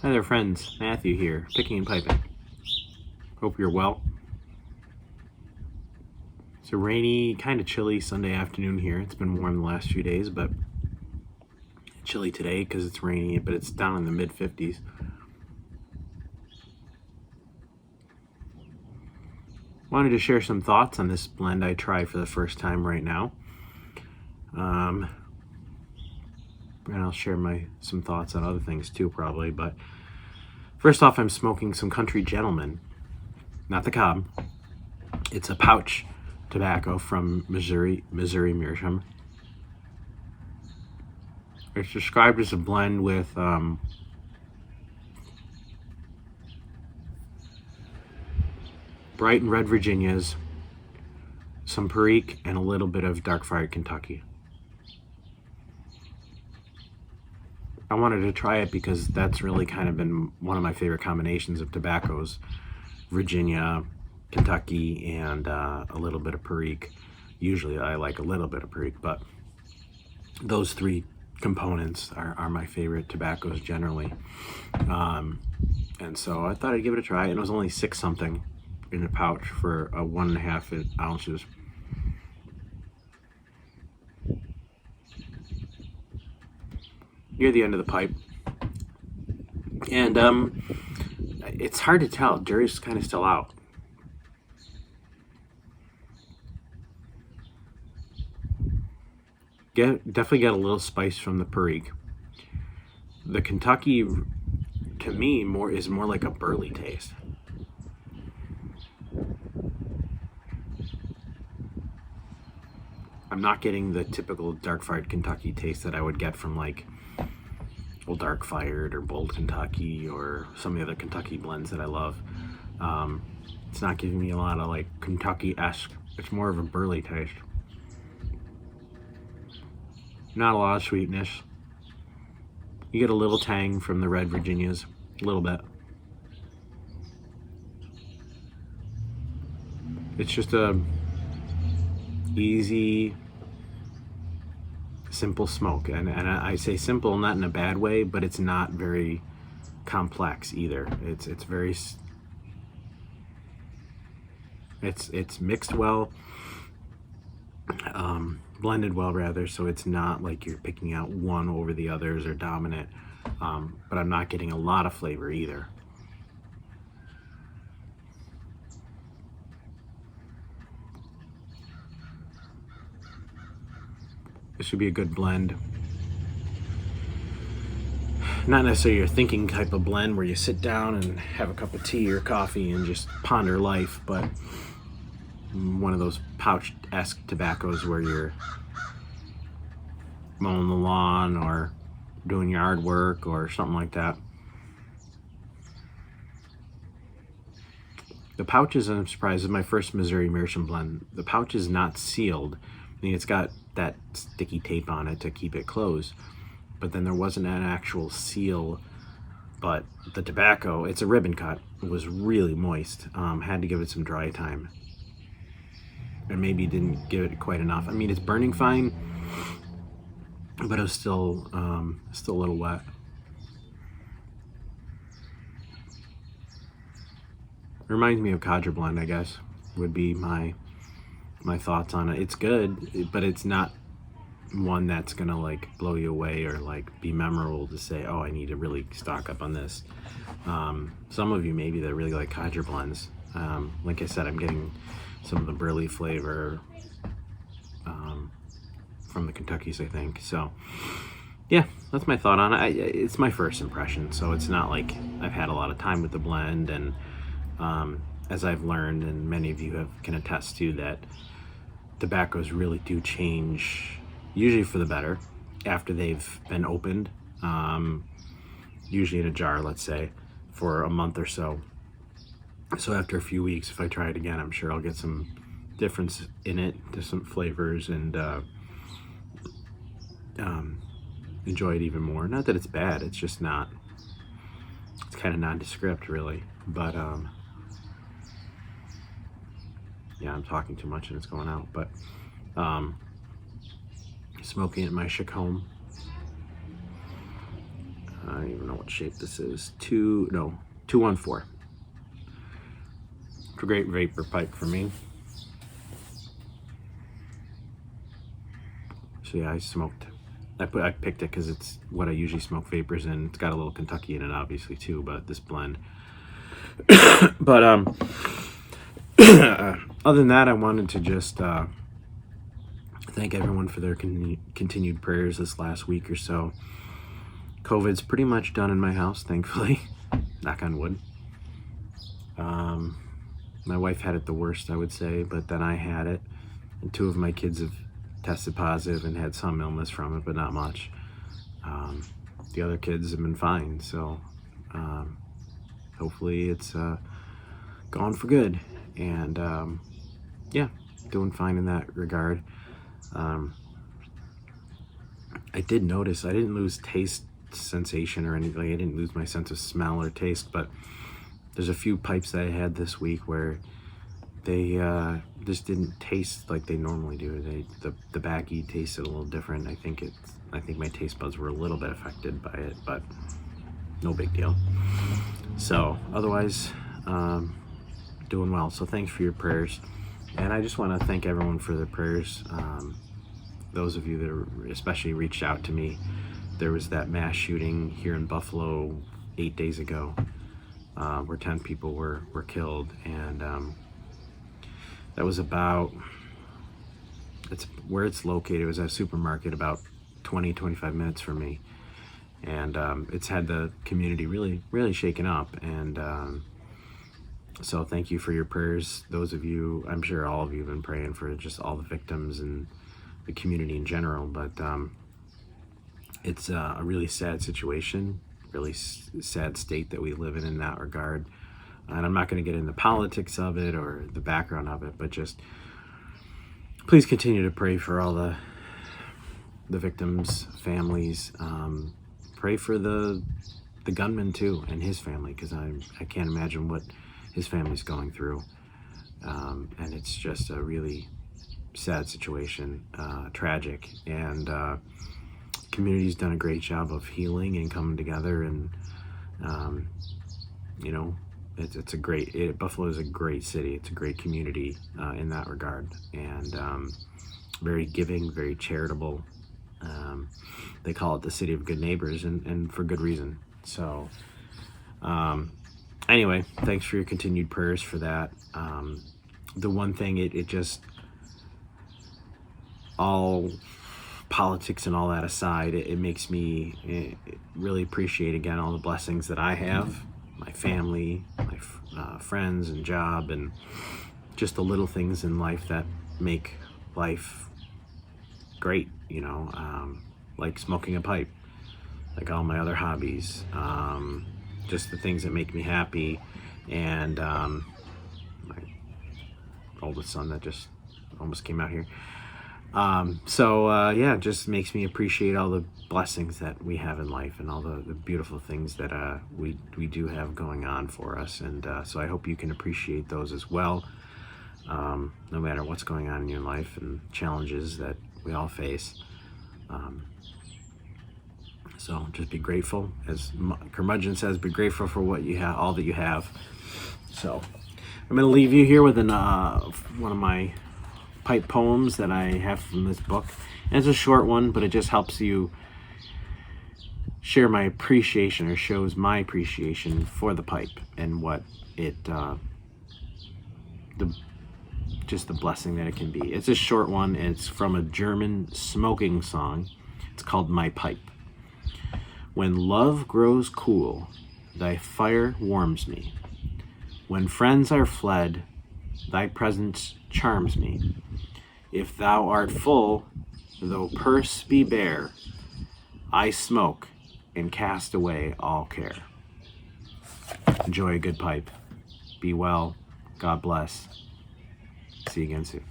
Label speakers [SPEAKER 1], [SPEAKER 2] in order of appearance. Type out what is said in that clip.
[SPEAKER 1] Hi there, friends. Matthew here, picking and piping. Hope you're well. It's a rainy, kind of chilly Sunday afternoon here. It's been warm the last few days, but chilly today because it's rainy, but it's down in the mid 50s. Wanted to share some thoughts on this blend I tried for the first time right now. And I'll share some thoughts on other things too, probably. But first off, I'm smoking some Country Gentleman, not the cob. It's a pouch tobacco from Missouri Meerschaum. It's described as a blend with bright and red Virginias, some Perique, and a little bit of dark fired Kentucky. I wanted to try it because that's really kind of been one of my favorite combinations of tobaccos: Virginia, Kentucky, and a little bit of Perique. Usually I like a little bit of Perique, but those three components are my favorite tobaccos generally. And so I thought I'd give it a try, and it was only $6 something in a pouch for 1.5 ounces. Near the end of the pipe, and it's hard to tell. Jury's kind of still out. Definitely get a little spice from the Perique. The Kentucky, to me, is more like a burley taste. I'm not getting the typical dark fired Kentucky taste that I would get from like Old Dark Fired or Bold Kentucky or some of the other Kentucky blends that I love. It's not giving me a lot of like Kentucky-esque. It's more of a burley taste. Not a lot of sweetness. You get a little tang from the red Virginias, a little bit. It's just a easy, simple smoke, and I say simple not in a bad way, but it's not very complex either. It's very it's mixed well, blended well rather, so it's not like you're picking out one over the others or dominant, but I'm not getting a lot of flavor either. This would be a good blend. Not necessarily your thinking type of blend where you sit down and have a cup of tea or coffee and just ponder life, but one of those pouch-esque tobaccos where you're mowing the lawn or doing yard work or something like that. The pouches, I'm surprised, is my first Missouri Meerschaum blend. The pouch is not sealed. I mean, it's got that sticky tape on it to keep it closed, but then there wasn't an actual seal. But the tobacco, it's a ribbon cut, it was really moist. Had to give it some dry time, and maybe didn't give it quite enough. I mean, it's burning fine, but it was still a little wet. It reminds me of Codger blend, I guess, would be my thoughts on it. It's good, but it's not one that's gonna like blow you away or like be memorable to say, oh, I need to really stock up on this. Some of you maybe that really like Codger blends. Like I said, I'm getting some of the burley flavor from the Kentuckys, I think. So yeah, that's my thought on it. It's my first impression, so it's not like I've had a lot of time with the blend, and as I've learned, and many of you can attest to, that tobaccos really do change, usually for the better, after they've been opened, usually in a jar, let's say, for a month or so. So after a few weeks, if I try it again, I'm sure I'll get some difference in it, different flavors, and enjoy it even more. Not that it's bad, it's just not, it's kind of nondescript really, but yeah, I'm talking too much and it's going out, but smoking it in my Chacombe. I don't even know what shape this is. 214. It's a great vapor pipe for me. So yeah, I picked it because it's what I usually smoke vapors in. It's got a little Kentucky in it, obviously, too, but this blend. But other than that, I wanted to just thank everyone for their continued prayers this last week or so. COVID's pretty much done in my house, thankfully. Knock on wood. My wife had it the worst, I would say, but then I had it, and 2 of my kids have tested positive and had some illness from it, but not much. The other kids have been fine, so hopefully it's gone for good. And yeah, doing fine in that regard. I did notice I didn't lose taste sensation or anything. I didn't lose my sense of smell or taste, but there's a few pipes that I had this week where they just didn't taste like they normally do. The baggie tasted a little different. I think my taste buds were a little bit affected by it, but no big deal. So otherwise, doing well. So thanks for your prayers, and I just want to thank everyone for their prayers. Those of you that especially reached out to me. There was that mass shooting here in Buffalo 8 days ago, where 10 people were killed, and that was about, it's where it's located. It was at a supermarket about 20-25 minutes from me, and it's had the community really shaken up. And so thank you for your prayers. Those of you, I'm sure all of you have been praying for just all the victims and the community in general, but it's a really sad situation, really sad state that we live in that regard. And I'm not going to get into politics of it or the background of it, but just please continue to pray for all the victims' families. Pray for the gunman too and his family, because I can't imagine what his family's going through. And it's just a really sad situation, tragic, and community's done a great job of healing and coming together, and you know, it's a great, Buffalo is a great city. It's a great community in that regard, and very giving, very charitable. They call it the city of good neighbors, and for good reason. So anyway, thanks for your continued prayers for that. The one thing, it just, all politics and all that aside, it makes me really appreciate again all the blessings that I have, my family, my friends and job, and just the little things in life that make life great, you know, like smoking a pipe, like all my other hobbies, just the things that make me happy, and my oldest son that just almost came out here. Yeah, it just makes me appreciate all the blessings that we have in life and all the beautiful things that we do have going on for us. And so I hope you can appreciate those as well, no matter what's going on in your life and challenges that we all face. So just be grateful. As Curmudgeon says, be grateful for what you have, all that you have. So I'm going to leave you here with one of my pipe poems that I have from this book. And it's a short one, but it just helps you share my appreciation, or shows my appreciation for the pipe and what it, just the blessing that it can be. It's a short one. It's from a German smoking song. It's called My Pipe. When love grows cool, thy fire warms me. When friends are fled, thy presence charms me. If thou art full, though purse be bare, I smoke and cast away all care. Enjoy a good pipe. Be well. God bless. See you again soon.